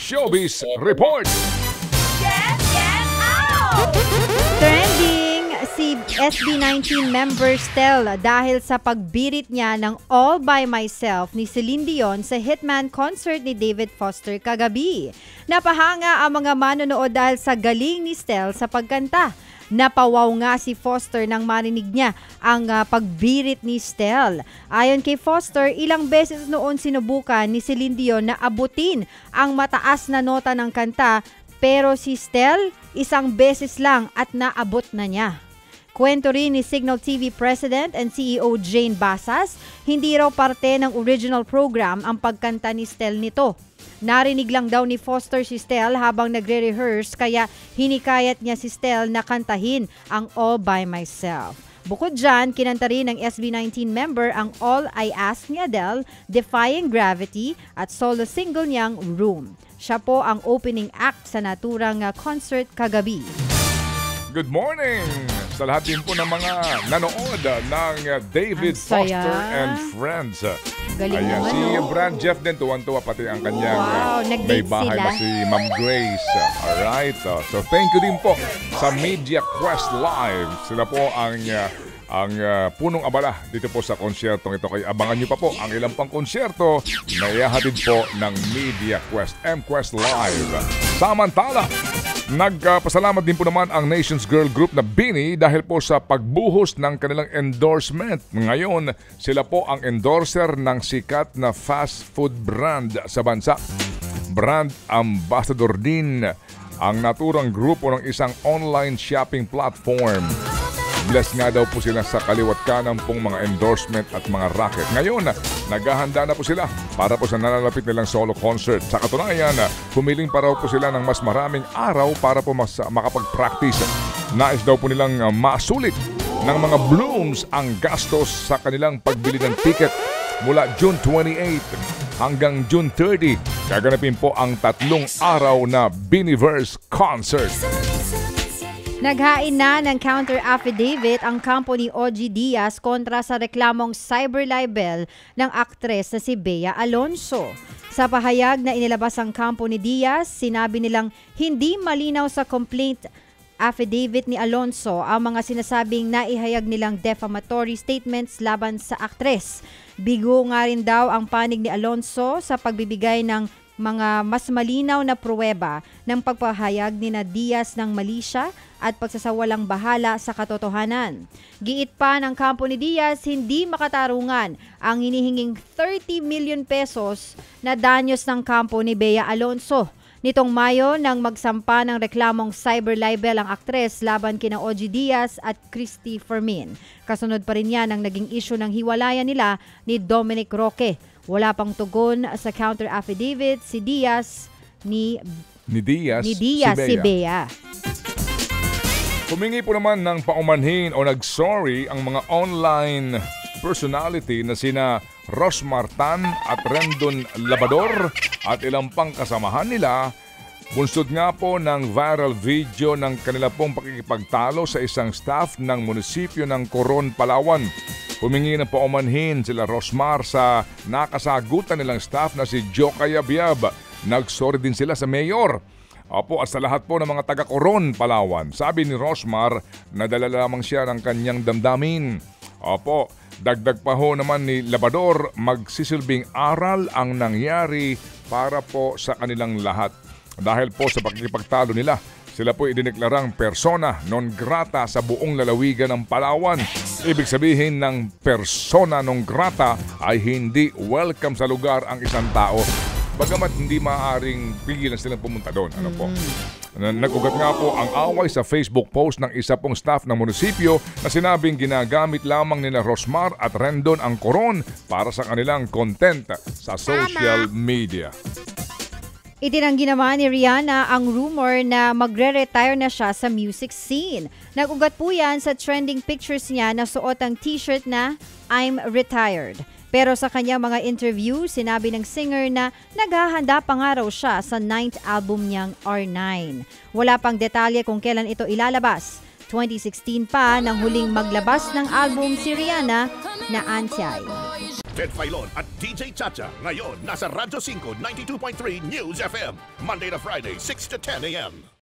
Showbiz Report. Get out! Trending si SB19 member Stel dahil sa pagbirit niya ng All By Myself ni Celine Dion sa Hitman concert ni David Foster kagabi. Napahanga ang mga manonood dahil sa galing ni Stel sa pagkanta. Napawaw nga si Foster nang marinig niya ang pagbirit ni Stel. Ayon kay Foster, ilang beses noon sinubukan ni Celine Dion na abutin ang mataas na nota ng kanta, pero si Stel isang beses lang at naabot na niya. Kwento rin ni Signal TV President and CEO Jane Basas, hindi raw parte ng original program ang pagkanta ni Stel nito. Narinig lang daw ni Foster si Stel habang nagre-rehearse kaya hinikayat niya si Stel na kantahin ang All By Myself. Bukod dyan, kinanta rin ng SB19 member ang All I Ask ni Adele, Defying Gravity at solo single niyang Room. Siya po ang opening act sa naturang concert kagabi. Good morning sa lahat din po ng mga nanood ng David Foster and Friends. Galing Ayan, naman, si no? Brad Jeff din, tuwan-tuwa pati ang kanyang may nag-date bahay sila. na si Ma'am Grace. Alright, so thank you din po sa Media Quest Live. Sila po ang punong abala dito po sa konsyertong ito. Kaya abangan nyo pa po ang ilang pang konsyerto na ihahatid po ng Media Quest, M-Quest Live. Samantala, nagpasalamat din po naman ang Nation's Girl Group na BINI dahil po sa pagbuhos ng kanilang endorsement. Ngayon, sila po ang endorser ng sikat na fast food brand sa bansa. Brand ambassador din ang naturang grupo ng isang online shopping platform. Blessed nga daw po sila sa kaliwat kanan pong mga endorsement at mga racket. Ngayon, naghahanda na po sila para po sa nalalapit nilang solo concert. Sa katunayan, humiling pa raw po sila ng mas maraming araw para po makapag-practice. Nais daw po nilang masulit ng mga blooms ang gastos sa kanilang pagbili ng ticket mula June 28 hanggang June 30. Gaganapin po ang 3 araw na Biniverse Concert. Naghain na ng counter affidavit ang kampo ni OG Diaz kontra sa reklamong cyber libel ng aktres na si Bea Alonzo. Sa pahayag na inilabas ang kampo ni Diaz, sinabi nilang hindi malinaw sa complaint affidavit ni Alonzo ang mga sinasabing naihayag nilang defamatory statements laban sa aktres. Bigo nga rin daw ang panig ni Alonzo sa pagbibigay ng mga mas malinaw na pruweba ng pagpahayag ni na Diaz ng mali siya at pagsasawalang bahala sa katotohanan. Giit pa ng kampo ni Diaz, hindi makatarungan ang hinihinging 30 million pesos na danyos ng kampo ni Bea Alonzo. Nitong Mayo, nang magsampa ng reklamong cyber libel ang aktres laban kina OG Diaz at Christy Fermin. Kasunod pa rin yan ang naging issue ng hiwalayan nila ni Dominic Roque. Wala pang tugon sa counter affidavit si Diaz ni Diaz si Bea. Humingi po naman ng paumanhin o nag-sorry ang mga online personality na sina Rosmar Tan at Rendon Labador at ilang pang kasamahan nila. Bunsod nga po ng viral video ng kanila pong pakikipagtalo sa isang staff ng munisipyo ng Coron, Palawan. Humingi ng paumanhin sila Rosmar sa nakasagutan nilang staff na si Jokay Abiab. Nagsorry din sila sa mayor. Opo, at sa lahat po ng mga taga-Coron, Palawan. Sabi ni Rosmar, nadala lamang siya ng kanyang damdamin. Opo, dagdag pa ho naman ni Labador, magsisilbing aral ang nangyari para po sa kanilang lahat. Dahil po sa pakikipagtalo nila, sila po idineklarang persona non grata sa buong lalawigan ng Palawan. Ibig sabihin ng persona non grata ay hindi welcome sa lugar ang isang tao. Bagamat hindi maaaring pigilan silang pumunta doon. Ano po? Nag-ugat nga po ang away sa Facebook post ng isa pong staff ng munisipyo na sinabing ginagamit lamang nila Rosmar at Rendon ang Coron para sa kanilang content sa social media. Itinanggi naman ni Rihanna ang rumor na magre-retire na siya sa music scene. Nag-ugat po yan sa trending pictures niya na suot ang t-shirt na I'm Retired. Pero sa kanyang mga interview, sinabi ng singer na naghahanda pa nga raw siya sa 9th album niyang R9. Wala pang detalye kung kailan ito ilalabas. 2016 pa nang huling maglabas ng album si Rihanna na Anti. Ted Filon at DJ Chacha. Ngayon, nasa Radyo 5, 92.3 News FM. Monday to Friday, 6 to 10 a.m.